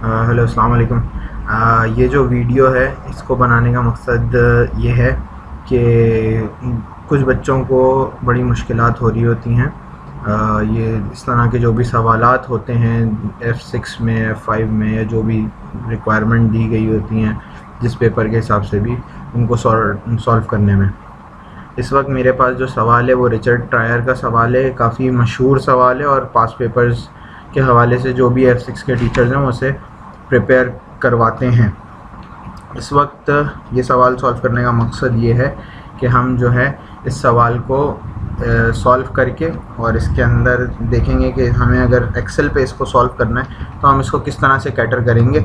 Hello अस्सलाम वालेकुम। ये जो वीडियो है इसको बनाने का मकसद ये है कि कुछ बच्चों को बड़ी मुश्किलात हो रही होती हैं। ये इस तरह के जो भी सवालात होते हैं F6 में F5 में या जो भी रिक्वायरमेंट दी गई होती हैं जिस पेपर के हिसाब से भी उनको सॉल्व करने में। इस वक्त मेरे पास जो सवाल है वो रिचर्ड ट्रायर का सवाल है। काफ़ी मशहूर सवाल है और पास पेपर्स के हवाले से जो भी F6 के टीचर्स हैं वो उसे प्रिपेयर करवाते हैं। इस वक्त ये सवाल सॉल्व करने का मकसद ये है कि हम जो है इस सवाल को सॉल्व करके और इसके अंदर देखेंगे कि हमें अगर एक्सेल पे इसको सॉल्व करना है तो हम इसको किस तरह से कैटर करेंगे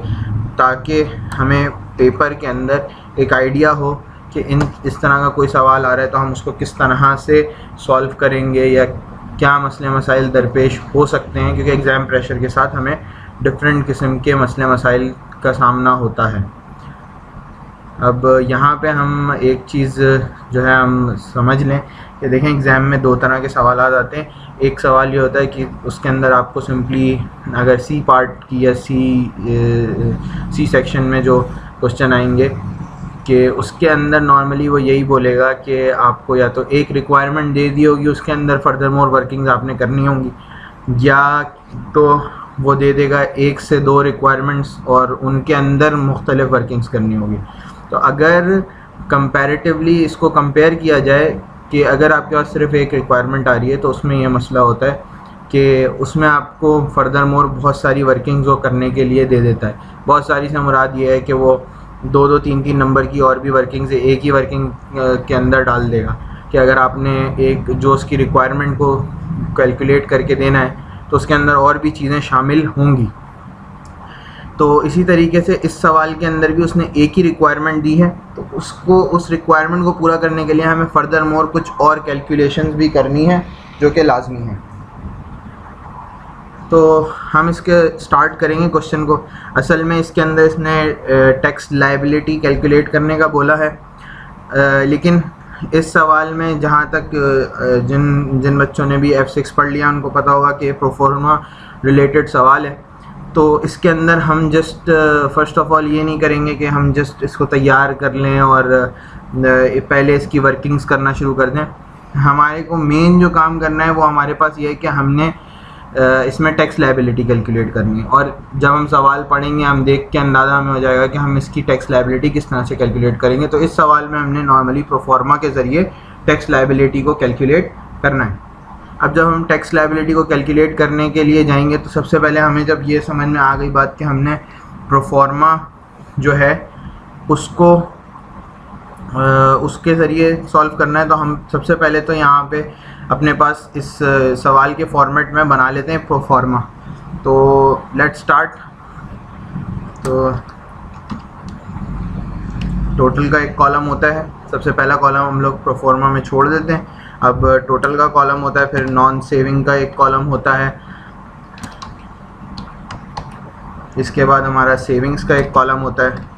ताकि हमें पेपर के अंदर एक आइडिया हो कि इस तरह का कोई सवाल आ रहा है तो हम उसको किस तरह से सॉल्व करेंगे या क्या मसले मसाइल दरपेश हो सकते हैं, क्योंकि एग्ज़ाम प्रेशर के साथ हमें डिफरेंट किस्म के मसले मसाइल का सामना होता है। अब यहाँ पे हम एक चीज़ जो है हम समझ लें कि देखें एग्ज़ाम में दो तरह के सवाल आते हैं। एक सवाल ये होता है कि उसके अंदर आपको सिंपली अगर सी पार्ट की या सी सेक्शन में जो क्वेश्चन आएंगे कि उसके अंदर नॉर्मली वो यही बोलेगा कि आपको या तो एक रिक्वायरमेंट दे दी होगी, उसके अंदर फर्दर मोर वर्किंग्स आपने करनी होंगी, या तो वो दे देगा एक से दो रिक्वायरमेंट्स और उनके अंदर मुख्तलिफ वर्किंग्स करनी होगी। तो अगर कंपैरेटिवली इसको कंपेयर किया जाए कि अगर आपके पास सिर्फ एक रिक्वायरमेंट आ रही है तो उसमें यह मसला होता है कि उसमें आपको फर्दर मोर बहुत सारी वर्किंग्स वो करने के लिए दे देता है। बहुत सारी से मुराद ये है कि वो दो तीन नंबर की और भी वर्किंग्स एक ही वर्किंग के अंदर डाल देगा कि अगर आपने एक जो उसकी रिक्वायरमेंट को कैलकुलेट करके देना है तो उसके अंदर और भी चीज़ें शामिल होंगी। तो इसी तरीके से इस सवाल के अंदर भी उसने एक ही रिक्वायरमेंट दी है तो उसको उस रिक्वायरमेंट को पूरा करने के लिए हमें फर्दर मोर कुछ और कैलकुलेशंस भी करनी है जो कि लाजमी है। तो हम इसके स्टार्ट करेंगे क्वेश्चन को। असल में इसके अंदर इसने टैक्स लायबिलिटी कैलकुलेट करने का बोला है, लेकिन इस सवाल में जहाँ तक जिन बच्चों ने भी F6 पढ़ लिया उनको पता होगा कि प्रोफॉर्मा रिलेटेड सवाल है। तो इसके अंदर हम जस्ट फर्स्ट ऑफ ऑल ये नहीं करेंगे कि हम जस्ट इसको तैयार कर लें और पहले इसकी वर्किंग्स करना शुरू कर दें। हमारे को मेन जो काम करना है वो हमारे पास ये है कि हमने इसमें टैक्स लायबिलिटी कैलकुलेट करनी है, और जब हम सवाल पढ़ेंगे हम देख के अंदाज़ा हमें हो जाएगा कि हम इसकी टैक्स लायबिलिटी किस तरह से कैलकुलेट करेंगे। तो इस सवाल में हमने नॉर्मली प्रोफॉर्मा के ज़रिए टैक्स लायबिलिटी को कैलकुलेट करना है। अब जब हम टैक्स लायबिलिटी को कैलकुलेट करने के लिए जाएंगे तो सबसे पहले हमें जब ये समझ में आ गई बात कि हमने प्रोफॉर्मा जो है उसको उसके ज़रिए सॉल्व करना है, तो हम सबसे पहले तो यहाँ पे अपने पास इस सवाल के फॉर्मेट में बना लेते हैं प्रोफॉर्मा। तो लेट्स स्टार्ट। तो टोटल का एक कॉलम होता है, सबसे पहला कॉलम हम लोग प्रोफॉर्मा में छोड़ देते हैं। अब टोटल का कॉलम होता है, फिर नॉन सेविंग का एक कॉलम होता है, इसके बाद हमारा सेविंग्स का एक कॉलम होता है।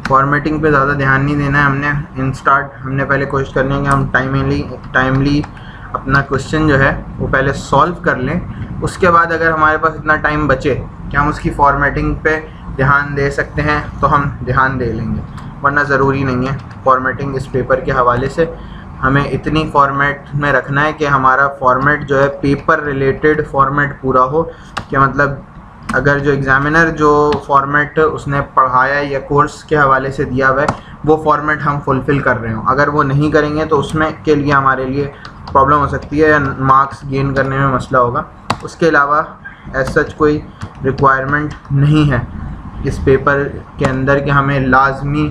फॉर्मेटिंग पे ज़्यादा ध्यान नहीं देना है हमने। इन स्टार्ट हमने पहले कोशिश करनी है कि हम टाइमली अपना क्वेश्चन जो है वो पहले सॉल्व कर लें। उसके बाद अगर हमारे पास इतना टाइम बचे कि हम उसकी फॉर्मेटिंग पे ध्यान दे सकते हैं तो हम ध्यान दे लेंगे, वरना ज़रूरी नहीं है। फॉर्मेटिंग इस पेपर के हवाले से हमें इतनी फॉर्मेट में रखना है कि हमारा फॉर्मेट जो है पेपर रिलेटेड फॉर्मेट पूरा हो, कि मतलब अगर जो एग्ज़ामिनर जो फॉर्मेट उसने पढ़ाया या कोर्स के हवाले से दिया हुआ है वो फॉर्मेट हम फुलफ़िल कर रहे हो। अगर वो नहीं करेंगे तो उसमें के लिए हमारे लिए प्रॉब्लम हो सकती है या मार्क्स गेन करने में मसला होगा। उसके अलावा एज सच कोई रिक्वायरमेंट नहीं है इस पेपर के अंदर कि हमें लाजमी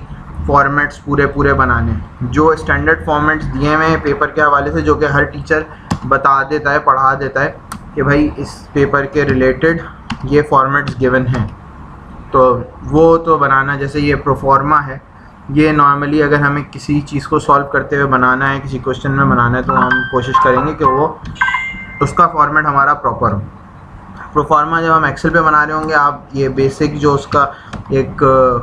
फॉर्मेट्स पूरे बनाने। जो स्टैंडर्ड फॉर्मेट्स दिए हुए हैं पेपर के हवाले से, जो कि हर टीचर बता देता है, पढ़ा देता है कि भाई इस पेपर के रिलेटेड ये फॉर्मेट्स गिवन हैं, तो वो तो बनाना। जैसे ये प्रोफॉर्मा है, ये नॉर्मली अगर हमें किसी चीज़ को सॉल्व करते हुए बनाना है, किसी क्वेश्चन में बनाना है, तो हम कोशिश करेंगे कि वो उसका फॉर्मेट हमारा प्रॉपर हो। प्रोफॉर्मा जब हम एक्सेल पे बना रहे होंगे, आप ये बेसिक जो उसका एक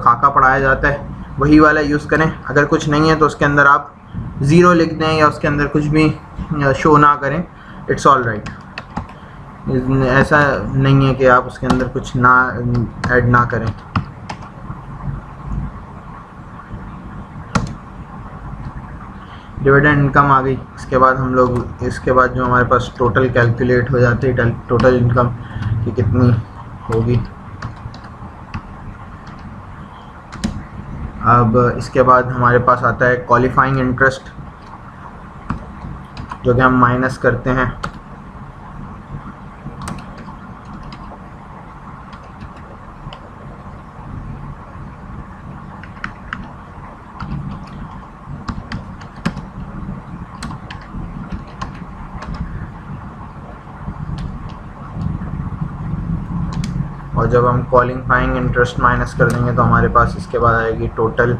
खाका पढ़ाया जाता है वही वाला यूज़ करें। अगर कुछ नहीं है तो उसके अंदर आप ज़ीरो लिख दें या उसके अंदर कुछ भी शो ना करें, इट्स ऑल राइट। ऐसा नहीं है कि आप उसके अंदर कुछ ना ऐड ना करें। डिविडेंड इनकम आ गई। इसके बाद हम लोग, इसके बाद जो हमारे पास टोटल कैलकुलेट हो जाती है, टोटल इनकम की कितनी होगी। अब इसके बाद हमारे पास आता है क्वालिफाइंग इंटरेस्ट, जो कि हम माइनस करते हैं। और जब हम क्वालिफाइंग इंटरेस्ट माइनस कर देंगे तो हमारे पास इसके बाद आएगी total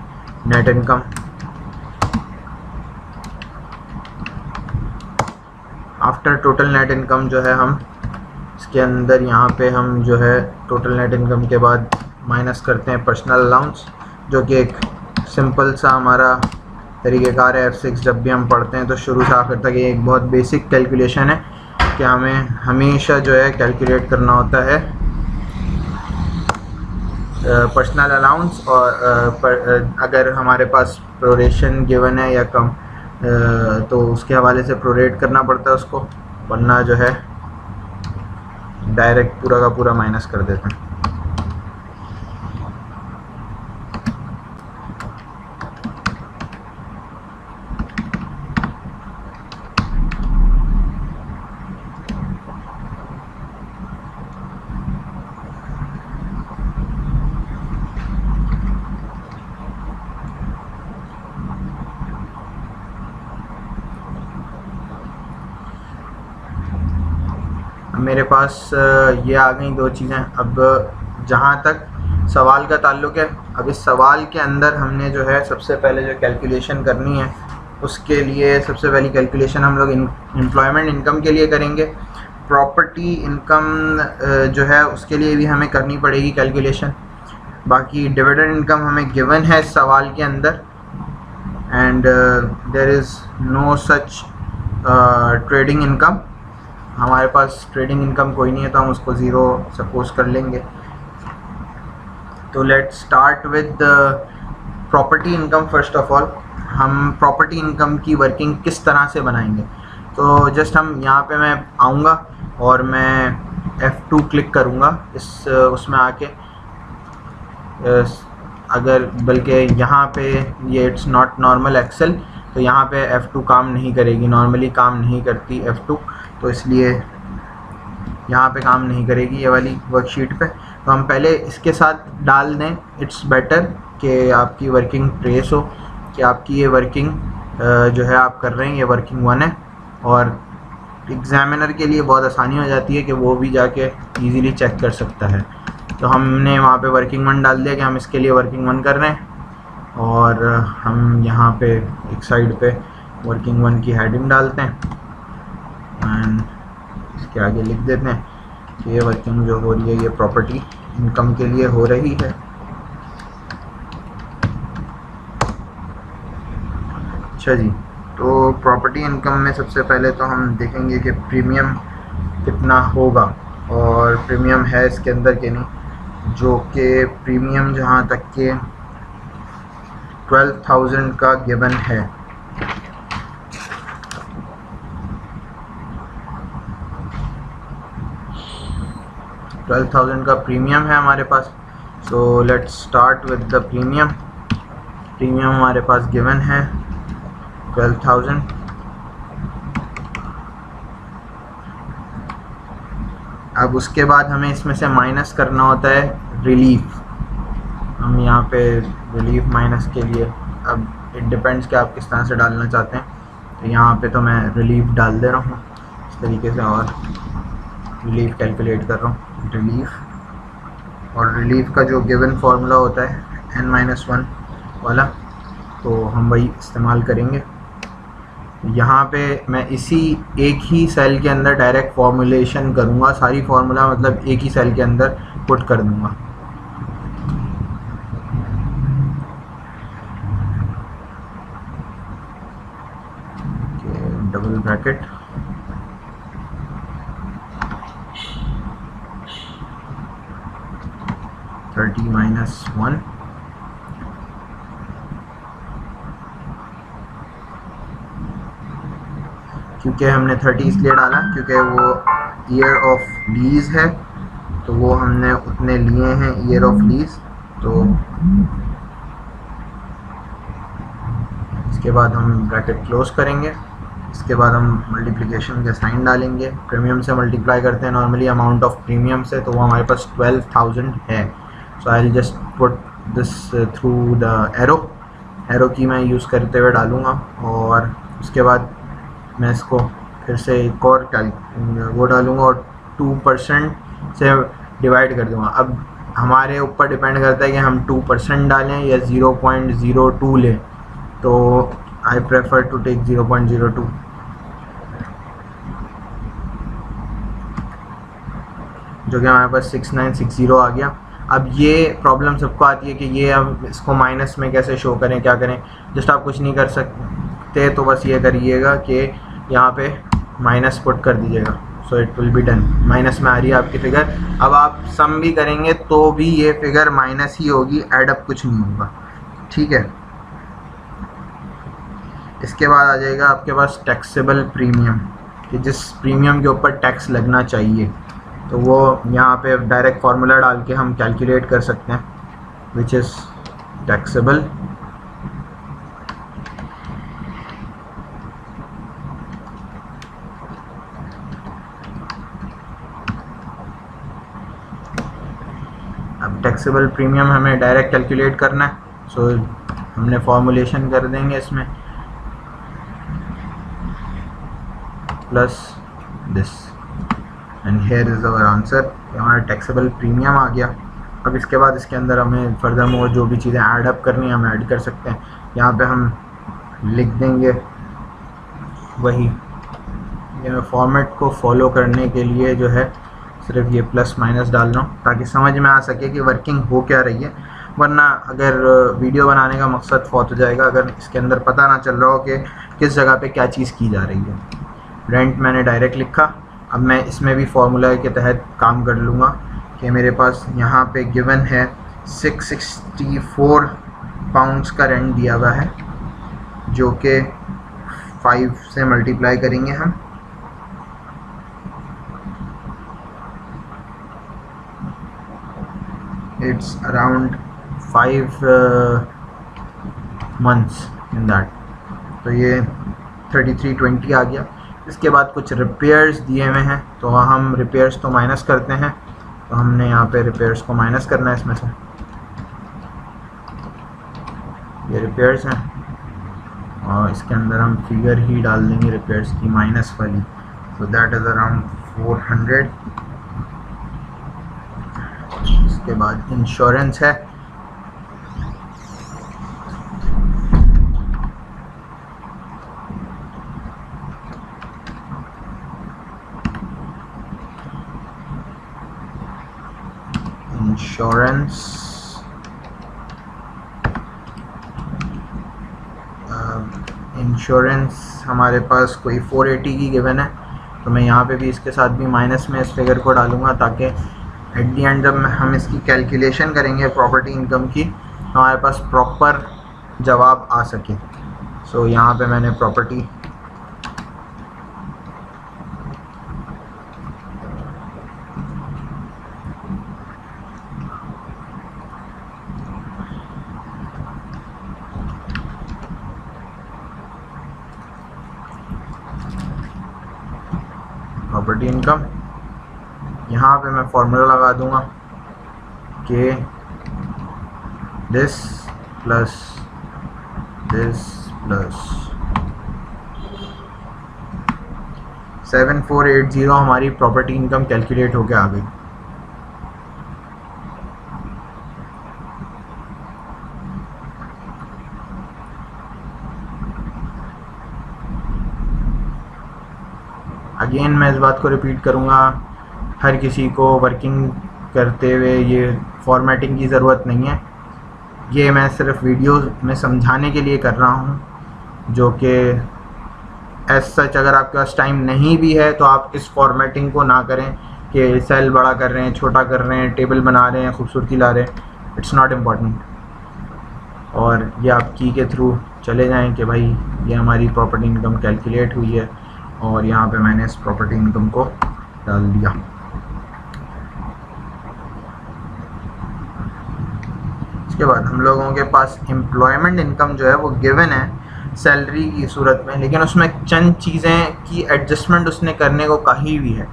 net income. After total net income जो है हम इसके अंदर यहाँ पे हम जो है टोटल नेट इनकम के बाद माइनस करते हैं पर्सनल अलाउंस, जो कि एक सिंपल सा हमारा तरीक़ेकार है। F6 जब भी हम पढ़ते हैं तो शुरू से आखिर तक ये एक बहुत बेसिक कैलकुलेशन है कि हमें हमेशा जो है कैलकुलेट करना होता है पर्सनल अलाउंस, और अगर हमारे पास प्रोरेशन गिवन है या कम तो उसके हवाले से प्रोरेट करना पड़ता है उसको, वरना जो है डायरेक्ट पूरा का पूरा माइनस कर देते हैं। मेरे पास ये आ गई दो चीज़ें। अब जहाँ तक सवाल का ताल्लुक़ है, अब इस सवाल के अंदर हमने जो है सबसे पहले जो कैलकुलेशन करनी है, उसके लिए सबसे पहली कैलकुलेशन हम लोग एम्प्लॉयमेंट इनकम के लिए करेंगे। प्रॉपर्टी इनकम जो है उसके लिए भी हमें करनी पड़ेगी कैलकुलेशन। बाकी डिविडेंड इनकम हमें गिवन है इस सवाल के अंदर, and there is no such trading income. हमारे पास ट्रेडिंग इनकम कोई नहीं है तो हम उसको ज़ीरो सपोज कर लेंगे। तो let's start with property income. First of all हम प्रॉपर्टी इनकम की वर्किंग किस तरह से बनाएंगे, तो जस्ट हम यहाँ पे मैं आऊँगा और मैं F2 क्लिक करूँगा इस उसमें आके, अगर बल्कि यहाँ पे ये इट्स नॉट नॉर्मल एक्सेल, तो यहाँ पे F2 काम नहीं करेगी, नॉर्मली काम नहीं करती F2, तो इसलिए यहाँ पे काम नहीं करेगी ये वाली वर्कशीट पे। तो हम पहले इसके साथ डाल दें, इट्स बेटर कि आपकी वर्किंग ट्रेस हो कि आपकी ये वर्किंग जो है आप कर रहे हैं, ये वर्किंग 1 है, और एग्जामिनर के लिए बहुत आसानी हो जाती है कि वो भी जाके इजीली चेक कर सकता है। तो हमने वहाँ पे वर्किंग 1 डाल दिया कि हम इसके लिए वर्किंग 1 कर रहे हैं, और हम यहाँ पे एक साइड पे वर्किंग 1 की हेडिंग डालते हैं एंड इसके आगे लिख देते हैं कि ये वर्किंग जो हो रही है ये प्रॉपर्टी इनकम के लिए हो रही है। अच्छा जी, तो प्रॉपर्टी इनकम में सबसे पहले तो हम देखेंगे कि प्रीमियम कितना होगा, और प्रीमियम है इसके अंदर कि नहीं, जो कि प्रीमियम जहाँ तक के 12,000 का गिवन है। $12,000 का प्रीमियम है हमारे पास। So let's start with the premium. Premium हमारे पास गिवन है 12,000। अब उसके बाद हमें इसमें से माइनस करना होता है रिलीफ। हम यहाँ पे रिलीफ माइनस के लिए, अब इट डिपेंड्स कि आप किस तरह से डालना चाहते हैं, तो यहाँ पे तो मैं रिलीफ डाल दे रहा हूँ इस तरीके से, और रिलीफ कैलकुलेट कर रहा हूँ रिलीफ। और रिलीफ का जो गिवन फार्मूला होता है n-1 वाला, तो हम वही इस्तेमाल करेंगे। यहाँ पे मैं इसी एक ही सेल के अंदर डायरेक्ट फॉर्मुलेशन करूँगा, सारी फार्मूला मतलब एक ही सेल के अंदर पुट कर दूँगा। डबल ब्रैकेट, 30 माइनस 1, क्योंकि हमने 30 इसलिए डाला क्योंकि वो ईयर ऑफ लीज है, तो वो हमने उतने लिए हैं ईयर ऑफ लीज। तो इसके बाद हम ब्रैकेट क्लोज करेंगे। इसके बाद हम मल्टीप्लिकेशन के साइन डालेंगे। प्रीमियम से मल्टीप्लाई करते हैं नॉर्मली अमाउंट ऑफ प्रीमियम से, तो वो हमारे पास 12,000 है। So I will just put this through the arrow की मैं यूज़ करते हुए डालूँगा, और उसके बाद मैं इसको फिर से एक और वो डालूँगा और 2% से डिवाइड कर दूँगा। अब हमारे ऊपर डिपेंड करता है कि हम 2% डालें या 0.02 लें, तो आई प्रेफर टू टेक 0.02। जो कि हमारे पास 6960 आ गया। अब ये प्रॉब्लम सबको आती है कि ये अब इसको माइनस में कैसे शो करें, क्या करें। जस्ट आप कुछ नहीं कर सकते, तो बस ये करिएगा कि यहाँ पे माइनस पुट कर दीजिएगा। So it will be done. Minus में आ रही है आपकी फिगर। अब आप सम भी करेंगे तो भी ये फिगर माइनस ही होगी, ऐड अप कुछ नहीं होगा, ठीक है। इसके बाद आ जाएगा आपके पास टैक्सेबल प्रीमियम, कि जिस प्रीमियम के ऊपर टैक्स लगना चाहिए, तो वो यहाँ पे डायरेक्ट फार्मूला डाल के हम कैलकुलेट कर सकते हैं, विच इज़ टैक्सेबल अब टैक्सेबल प्रीमियम हमें डायरेक्ट कैलकुलेट करना है। सो हमने फॉर्मूलेशन कर देंगे इसमें plus this, and here is our answer. हमारा टैक्सेबल प्रीमियम आ गया। अब इसके बाद इसके अंदर हमें फर्दर मोर जो भी चीज़ें ऐड अप करनी है हम ऐड कर सकते हैं। यहाँ पे हम लिख देंगे वही, ये फॉर्मेट को फॉलो करने के लिए जो है सिर्फ ये प्लस माइनस डाल रहा हूँ ताकि समझ में आ सके कि वर्किंग हो क्या रही है, वरना अगर वीडियो बनाने का मकसद फौत हो जाएगा अगर इसके अंदर पता ना चल रहा हो कि किस जगह पे क्या चीज़ की जा रही है। रेंट मैंने डायरेक्ट लिखा। अब मैं इसमें भी फार्मूला के तहत काम कर लूँगा कि मेरे पास यहाँ पे गिवन है 664 पाउंड्स का रेंट दिया हुआ है, जो कि 5 से मल्टीप्लाई करेंगे हम। It's around 5 months in that, तो ये 3320 आ गया। इसके बाद कुछ रिपेयर्स दिए हुए हैं, तो हम रिपेयर्स तो माइनस करते हैं, तो हमने यहाँ पे रिपेयर्स को माइनस करना है इसमें से। ये रिपेयर्स हैं और इसके अंदर हम फिगर ही डाल देंगे रिपेयर्स की माइनस वाली, so that is around 400। इसके बाद इंश्योरेंस है, इंश्योरेंस हमारे पास कोई 480 की गिवन है, तो मैं यहाँ पे भी इसके साथ भी माइनस में इस फिगर को डालूँगा ताकि एट दी एंड जब हम इसकी कैलकुलेशन करेंगे प्रॉपर्टी इनकम की, तो हमारे पास प्रॉपर जवाब आ सके। सो यहाँ पे मैंने प्रॉपर्टी इनकम, यहाँ पे मैं फॉर्मूला लगा दूंगा कि दिस प्लस 7480 हमारी प्रॉपर्टी इनकम कैलकुलेट होके आ गई। अगेन मैं इस बात को रिपीट करूँगा, हर किसी को वर्किंग करते हुए ये फॉर्मेटिंग की ज़रूरत नहीं है। ये मैं सिर्फ वीडियो में समझाने के लिए कर रहा हूँ, जो कि एज सच अगर आपके पास टाइम नहीं भी है तो आप इस फॉर्मेटिंग को ना करें, कि सेल बड़ा कर रहे हैं, छोटा कर रहे हैं, टेबल बना रहे हैं, खूबसूरती ला रहे हैं, इट्स नॉट इम्पॉर्टेंट। और ये आप की के थ्रू चले जाएं कि भाई ये हमारी प्रॉपर्टी इनकम कैलकुलेट हुई है और यहाँ पे मैंने इस प्रॉपर्टी इनकम को डाल दिया। इसके बाद हम लोगों के पास एम्प्लॉयमेंट इनकम जो है वो गिवन है सैलरी की सूरत में, लेकिन उसमें चंद चीज़ें की एडजस्टमेंट उसने करने को कही हुई है,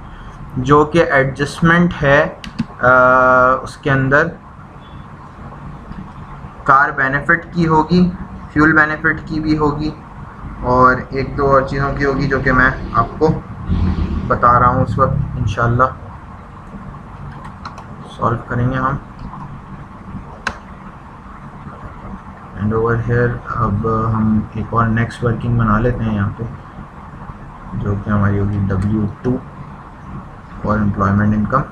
जो कि एडजस्टमेंट है उसके अंदर कार बेनिफिट की होगी, फ्यूल बेनिफिट की भी होगी और एक दो और चीज़ों की होगी जो कि मैं आपको बता रहा हूँ उस वक्त इंशाल्लाह सॉल्व करेंगे हम। एंड ओवर हेयर अब हम एक और नेक्स्ट वर्किंग बना लेते हैं यहाँ पे, जो कि हमारी होगी W2 फॉर एम्प्लॉयमेंट इनकम।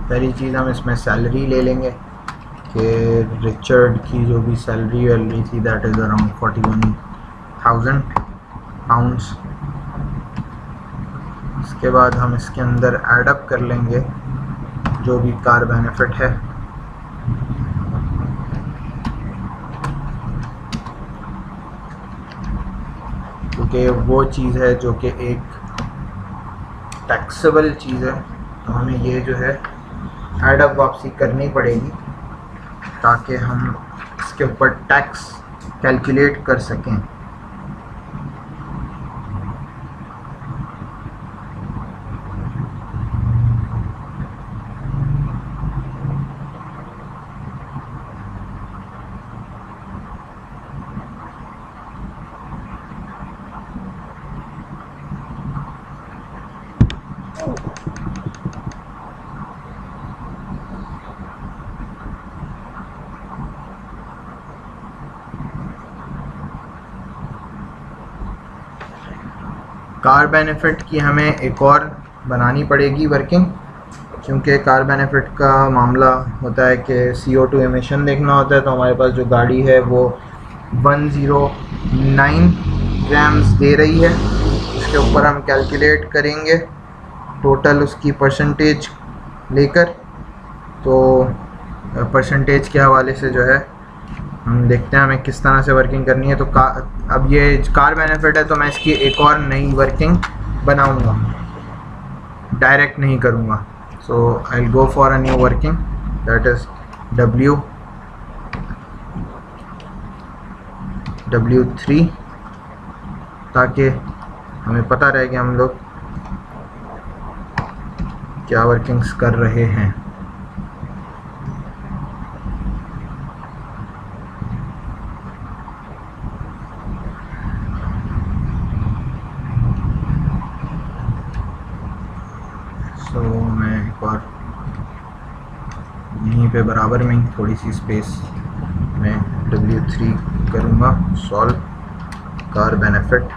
पहली चीज़ हम इसमें सैलरी ले लेंगे कि रिचर्ड की जो भी सैलरी मिल रही थी दैट इज़ अराउंड 41,000 पाउंड्स। इसके बाद हम इसके अंदर ऐड अप कर लेंगे जो भी कार बेनिफिट है, क्योंकि वो चीज़ है जो कि एक टैक्सेबल चीज़ है, तो हमें ये जो है ऐड अप वापसी करनी पड़ेगी ताकि हम इसके ऊपर टैक्स कैलकुलेट कर सकें। कार बेनिफिट की हमें एक और बनानी पड़ेगी वर्किंग, क्योंकि कार बेनिफिट का मामला होता है कि CO2 एमिशन देखना होता है। तो हमारे पास जो गाड़ी है वो 109 ग्राम्स दे रही है, इसके ऊपर हम कैलकुलेट करेंगे टोटल उसकी परसेंटेज लेकर। तो परसेंटेज के हवाले से जो है हम देखते हैं हमें किस तरह से वर्किंग करनी है। तो अब ये कार बेनिफिट है तो मैं इसकी एक और नई वर्किंग बनाऊंगा, डायरेक्ट नहीं करूंगा। So I will go for a new working that is W3, ताकि हमें पता रहे कि हम लोग क्या वर्किंग्स कर रहे हैं। तो मैं एक बार यहीं पे बराबर में थोड़ी सी स्पेस में W3 करूँगा solve car benefit.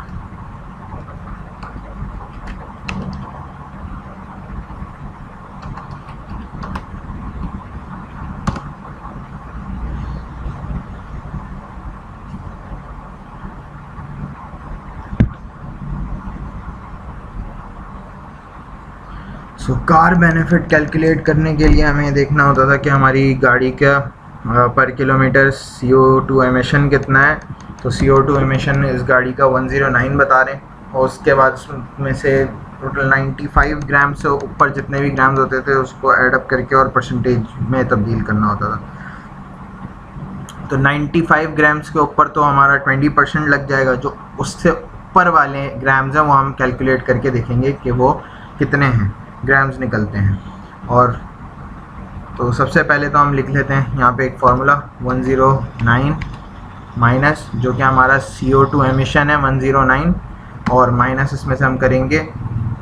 So car benefit calculate करने के लिए हमें देखना होता था कि हमारी गाड़ी का पर किलोमीटर CO2 एमिशन कितना है। तो CO2 एमिशन इस गाड़ी का 109 बता रहे हैं और उसके बाद उसमें से टोटल 95 ग्राम से ऊपर जितने भी ग्राम्स होते थे उसको ऐड अप करके और परसेंटेज में तब्दील करना होता था। तो 95 ग्राम्स के ऊपर तो हमारा 20% लग जाएगा, जो उससे ऊपर वाले ग्राम्स हैं वो हम कैलकुलेट करके देखेंगे कि वो कितने हैं ग्राम्स निकलते हैं। और तो सबसे पहले तो हम लिख लेते हैं यहाँ पे एक फार्मूला 109 माइनस जो कि हमारा CO2 एमिशन है 109 और माइनस इसमें से हम करेंगे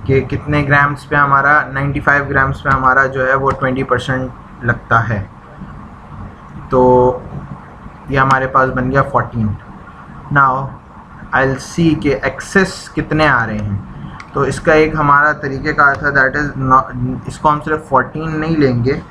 कि कितने ग्राम्स पे हमारा 95 ग्राम्स पे हमारा जो है वो 20% लगता है। तो ये हमारे पास बन गया 14। नाउ आई विल सी कि एक्सेस कितने आ रहे हैं। तो इसका एक हमारा तरीक़ेकार था, दैट इज़ इसको हम सिर्फ 14 नहीं लेंगे,